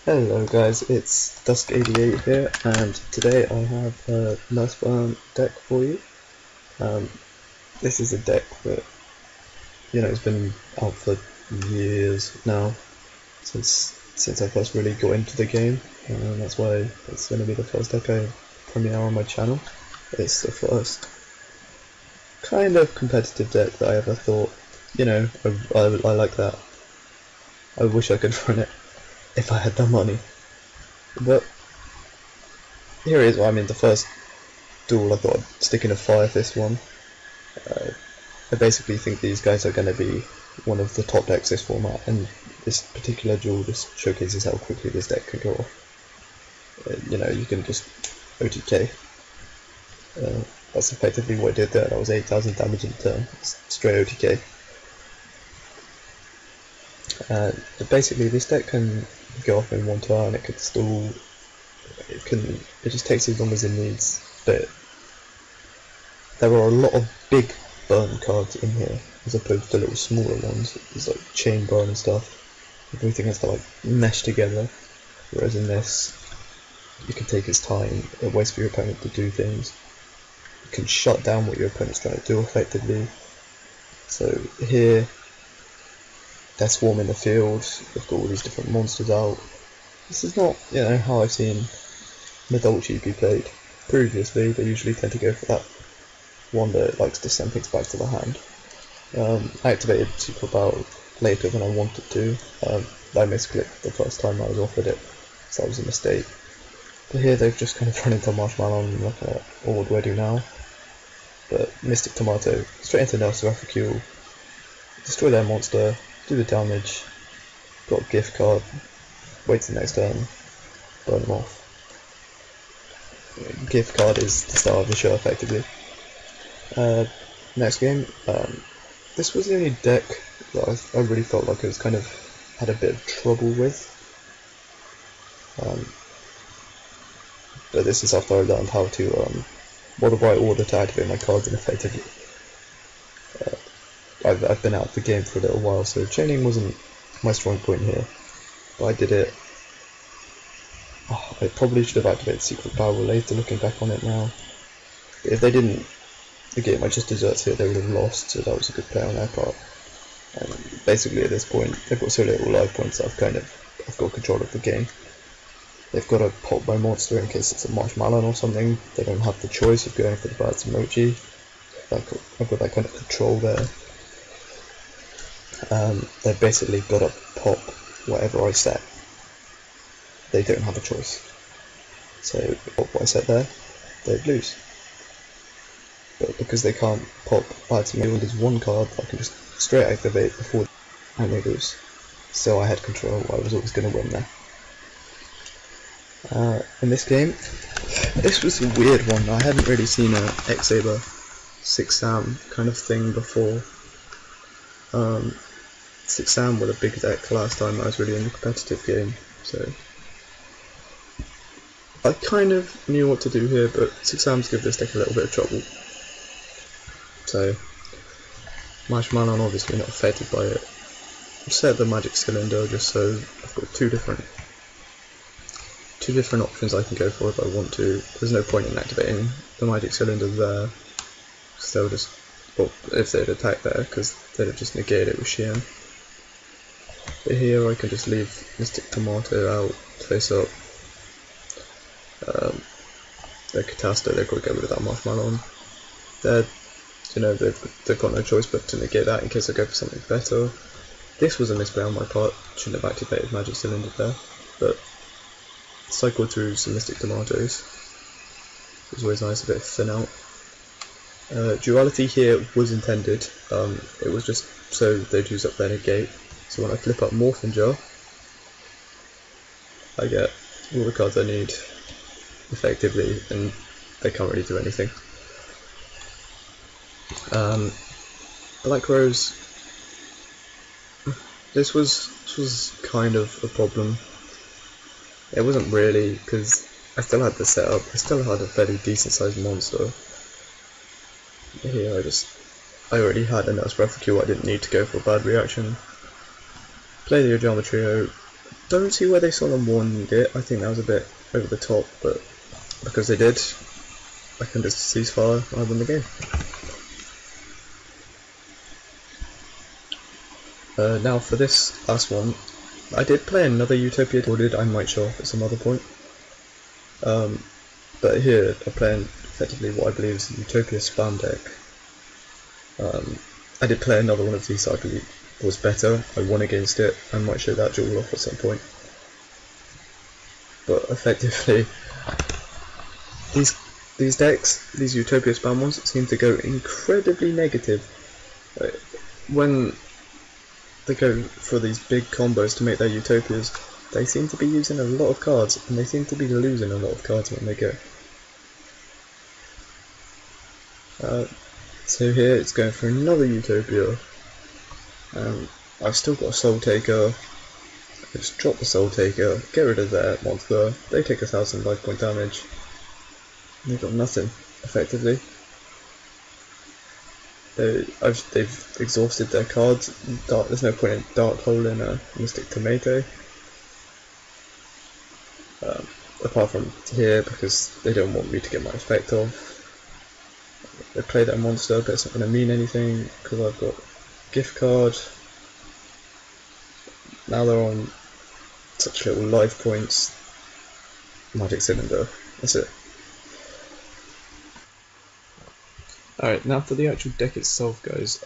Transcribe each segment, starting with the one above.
Hello guys, it's Dusk88 here, and today I have a nice firm deck for you. This is a deck that, has been out for years now, since I first really got into the game, and that's why it's going to be the first deck I premiere on my channel. It's the first kind of competitive deck that I ever thought, I like that. I wish I could run it if I had the money. But here it is. I mean, the first duel I thought I'd stick in a Fire Fist one. I basically think these guys are going to be one of the top decks this format, and this particular duel just showcases how quickly this deck can go off. You can just OTK. That's effectively what I did there. That was 8,000 damage in turn, straight OTK. But basically, this deck can go off in one turn. It could stall. It just takes as long as it needs. But there are a lot of big burn cards in here, as opposed to little smaller ones. There's like chain burn and stuff. Everything has to like mesh together. Whereas in this, you can take its time. It waits for your opponent to do things. You can shut down what your opponent's trying to do effectively. So here, they're swarming the field. They've got all these different monsters out. This is not, how I've seen Madolchi be played previously. They usually tend to go for that one that likes to send things back to the hand. I activated Super Bow later than I wanted to. I misclicked the first time I was offered it, so that was a mistake. But here they've just kind of run into Marshmallow and like, what do I do now? But Mystic Tomato, straight into Nurse Refugule, destroy their monster, do the damage, got a gift card, wait till the next turn, burn them off. Gift card is the start of the show effectively. Next game, this was the only deck that I really felt like I was kind of had a bit of trouble with. But this is after I learned how to, what the right order to activate my cards in effectively. I've been out of the game for a little while, so chaining wasn't my strong point here. But I did it. I probably should have activated Secret Power later, looking back on it now. But if they didn't, the game might just deserts here, they would have lost, so that was a good play on their part. And basically at this point, they've got so little life points that I've got control of the game. They've got to pop my monster in case it's a Marshmallow or something. They don't have the choice of going for the bad emoji. I've got that kind of control there. They've basically got to pop whatever I set. They don't have a choice. So pop what I set there, they'd lose. But because they can't pop bad to me, there's one card I can just straight activate before and they lose. So I had control. I was always going to win there. In this game, this was a weird one. I hadn't really seen a X-Saber 6-Sam kind of thing before. 6-Sam with a big deck last time I was really in the competitive game, so I kind of knew what to do here, but 6-Sams give this deck a little bit of trouble. So Marshmallow obviously not affected by it. I've set the Magic Cylinder just so I've got two different options I can go for if I want to. There's no point in activating the Magic Cylinder there, because they'll just, well, if they'd attack there, because they'd have just negated it with Sheehan. But here I can just leave Mystic Tomato out, face up. Their Catasta, they've got to get rid of that Marshmallow. They've got no choice but to negate that in case I go for something better. This was a misplay on my part, shouldn't have activated Magic Cylinder there, but cycled through some Mystic Tomatoes. It was always nice, a bit of thin out. Duality here was intended, it was just so they'd use up their negate. So when I flip up Morphinger, I get all the cards I need effectively, and they can't really do anything. Black Rose, this was kind of a problem. It wasn't really, because I still had the setup, I still had a fairly decent sized monster. Here I already had a Nurse Refugule, I didn't need to go for a bad reaction. Play the Ojama Trio, don't see where they sort of warned it. I think that was a bit over the top, but because they did, I can just ceasefire and I win the game. Now for this last one, I did play another Utopia ordered, I might show off at some other point. But here I'm playing effectively what I believe is the Utopia spam deck. I did play another one of these I believe was better. I won against it. I might show that duel off at some point. But effectively, these decks, these Utopia spam ones, seem to go incredibly negative. When they go for these big combos to make their Utopias, they seem to be using a lot of cards, and they seem to be losing a lot of cards when they go. So here it's going for another Utopia. I've still got a Soul Taker. Just drop the Soul Taker, get rid of their monster, they take 1000 life point damage. They've got nothing, effectively. They've exhausted their cards. There's no point in Dark Hole in a Mystic Tomato. Apart from here, because they don't want me to get my effect off. They play their monster, but it's not going to mean anything because I've got gift card. Now they're on such little life points. Magic Cylinder. That's it. Alright, now for the actual deck itself, guys.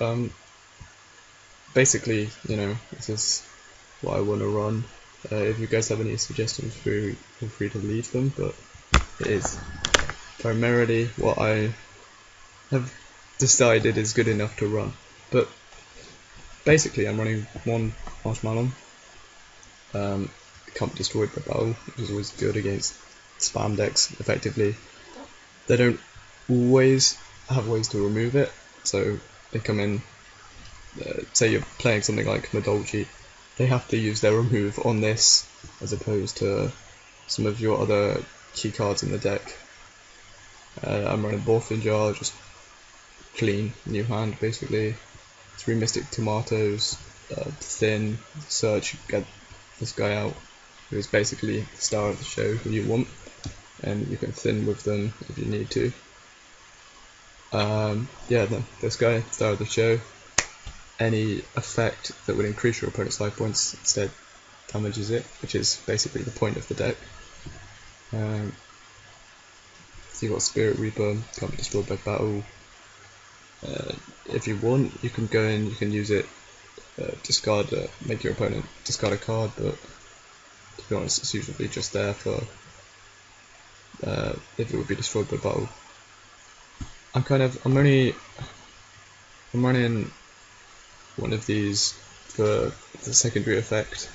Basically, you know, this is what I want to run. If you guys have any suggestions, feel free to leave them, but it is primarily what I have decided is good enough to run. But basically, I'm running one Marshmallow. Can't be destroyed by battle, which is always good against spam decks. Effectively, they don't always have ways to remove it, so they come in. Say you're playing something like Madolchi, they have to use their remove on this, as opposed to some of your other key cards in the deck. I'm running Borfin Jar, just clean new hand basically. 3 Mystic Tomatoes, Thin, Search, get this guy out, who is basically the star of the show who you want, and you can thin with them if you need to. Yeah, then this guy, star of the show. Any effect that would increase your opponent's life points instead damages it, which is basically the point of the deck. So you've got Spirit Reaper, can't be destroyed by battle. If you want, you can go in, you can use it, discard, make your opponent discard a card, but to be honest, it's usually just there for if it would be destroyed by battle. I'm running one of these for the secondary effect.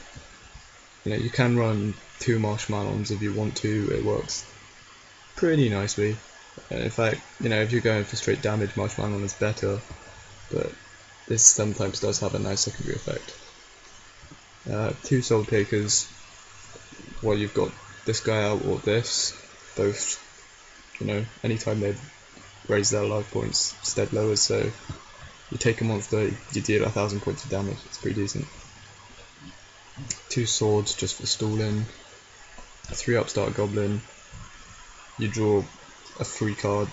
You know, you can run 2 Marshmallows if you want to, it works pretty nicely. In fact, you know, if you're going for straight damage, Marshmallow is better, but this sometimes does have a nice secondary effect. 2 Soul Takers, well, you've got this guy out or this, both, you know, anytime they raise their life points, instead lowers, so you take a monster, you deal 1000 points of damage, it's pretty decent. 2 Swords just for stalling, 3 Upstart Goblin, you draw a free card,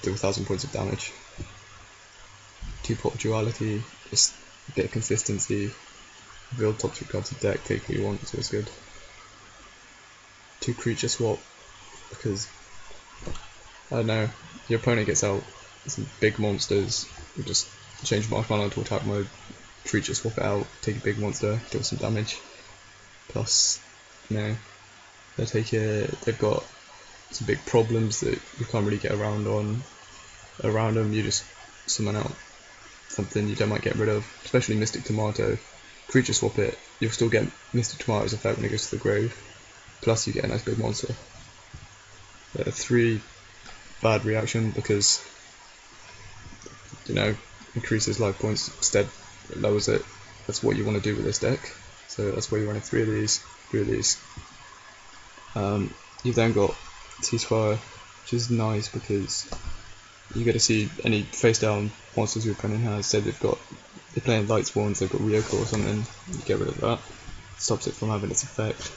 do 1000 points of damage. 2 Pot of Duality, just a bit of consistency, reveal top 3 cards of deck, take what you want, so it's good. 2 Creature Swap, because, I don't know, your opponent gets out some big monsters, you just change Marshmallow to attack mode, creature swap it out, take a big monster, deal some damage. Plus, you know, they've got some big problems that you can't really get around them, you just summon out something you don't might get rid of, especially Mystic Tomato. Creature swap it, you'll still get Mystic Tomato's effect when it goes to the grave, plus you get a nice big monster. 3 bad reaction, because, you know, increases life points, instead it lowers it. That's what you want to do with this deck, so that's why you're running 3 of these, 3 of these. You've then got Ceasefire, which is nice because you get to see any face down monsters your opponent has. Say they're playing Light Spawns, they've got Ryoko or something, you get rid of that. stops it from having its effect.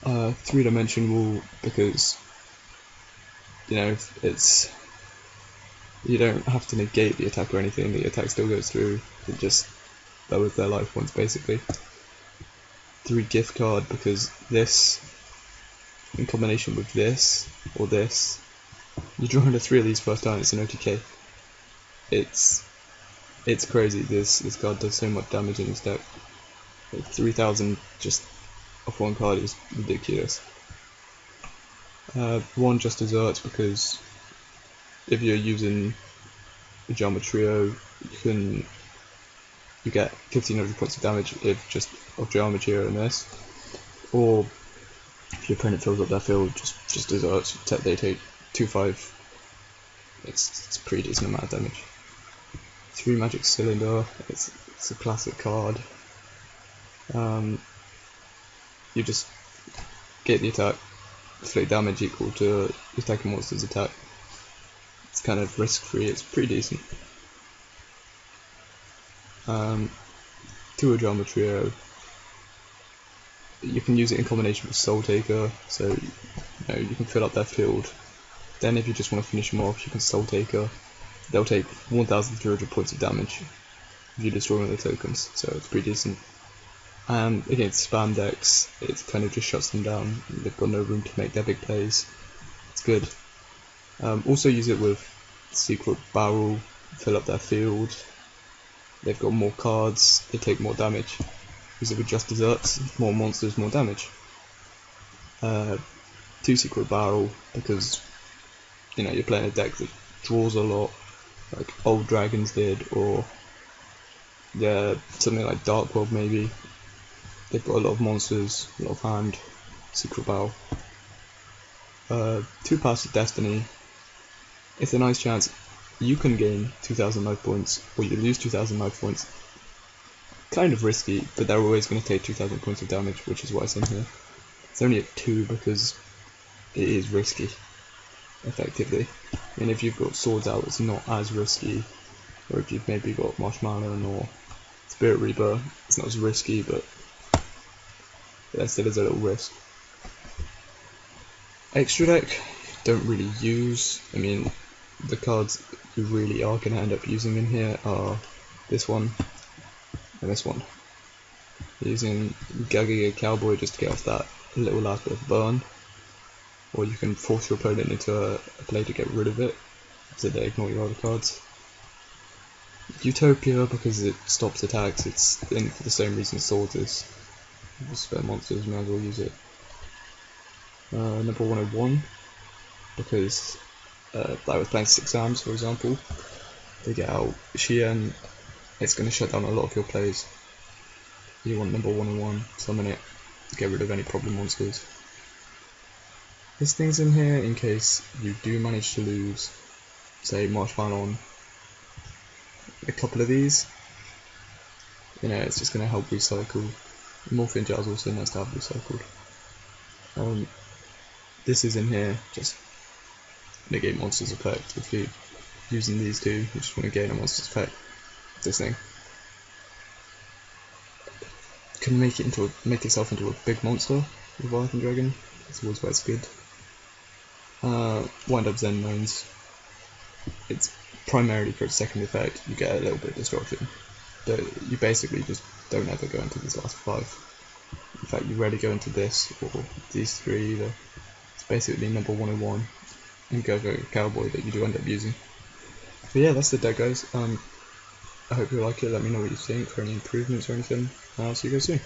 3-dimension wall, because you know you don't have to negate the attack or anything, the attack still goes through, it just lowers their life points basically. 3 gift card, because this in combination with this or this, you draw into 3 of these first time, it's an OTK. It's crazy. This card does so much damage in this deck. Like 3,000 just off one card is ridiculous. 1 just desserts, because if you're using Pajama Trio, you get 1500 points of damage if just of Pajama Trio in this, or if your opponent fills up their field, just desserts. They take 2/5. It's a pretty decent amount of damage. 3 Magic Cylinder. It's a classic card. You just get the attack, inflict damage equal to the attacking monster's attack. It's kind of risk free. It's pretty decent. 2 Drama Trio. You can use it in combination with Soul Taker, so you can fill up their field. Then if you just want to finish them off, you can Soul Taker. They'll take 1,300 points of damage if you destroy one of the tokens, so it's pretty decent. And against spam decks, it kind of just shuts them down. They've got no room to make their big plays. It's good. Also use it with Secret Barrel, fill up their field. They've got more cards, they take more damage. Use it with just desserts, more monsters, more damage. 2 Secret Barrel, because you're playing a deck that draws a lot, like Old Dragons did, or something like Dark World maybe. They've got a lot of monsters, a lot of hand. Secret Barrel. 2 Paths of Destiny. It's a nice chance. You can gain 2,000 life points, or you lose 2,000 life points. Kind of risky, but they're always going to take 2,000 points of damage, which is why it's in here. It's only at 2 because it is risky, effectively. And if you've got swords out, it's not as risky. Or if you've maybe got Marshmallow or Spirit Reaper, it's not as risky, but there still is a little risk. Extra deck, don't really use. I mean, the cards you really are going to end up using in here are this one and this one. Using Gaga Cowboy just to get off that little last bit of burn, or you can force your opponent into a play to get rid of it, so they ignore your other cards. Utopia, because it stops attacks, it's in for the same reason Swords is. Just spare monsters, may as well use it. Number 101, because like with playing 6 Ams, for example, they get out Shien, it's going to shut down a lot of your plays. You want number 101, summon it, get rid of any problem monsters. This thing's in here in case you do manage to lose, say, Marshmallow on a couple of these. It's just going to help recycle. Morphine Jar is also nice to have recycled. This is in here, just negate monster's effect. If you're using these two, you just want to gain a monster's effect. This thing can make itself into a big monster with Leviathan Dragon. That's always where it's good. Wind Up Zen Moans. It's primarily for its second effect. You get a little bit of destruction, but you basically just don't ever go into this last 5. In fact, you rarely go into this or these 3 either. It's basically number 101 and Go-Go Cowboy that you do end up using. But yeah, that's the deck, guys. I hope you like it. Let me know what you think, for any improvements or anything. I'll see you guys soon.